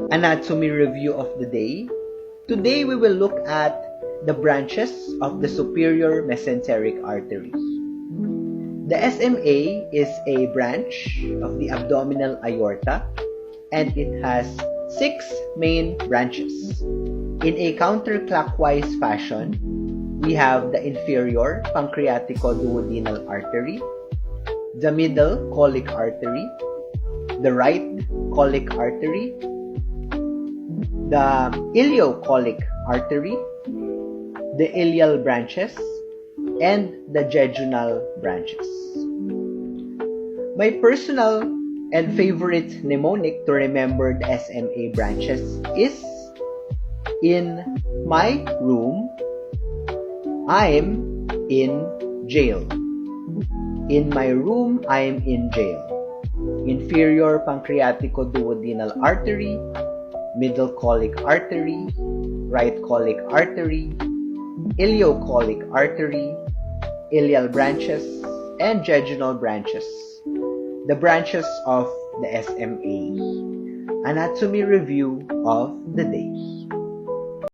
Anatomy review of the day. Today we will look at the branches of the superior mesenteric artery. The SMA is a branch of the abdominal aorta and it has 6 main branches. In a counterclockwise fashion, we have the inferior pancreatico-duodenal artery, the middle colic artery, the right colic artery, the ileocolic artery, the ileal branches, and the jejunal branches. My personal and favorite mnemonic to remember the SMA branches is, in my room, I'm in jail. In my room, I'm in jail. Inferior pancreatico-duodenal artery, middle colic artery, right colic artery, ileocolic artery, ileal branches, and jejunal branches. The branches of the SMA. Anatomy review of the day.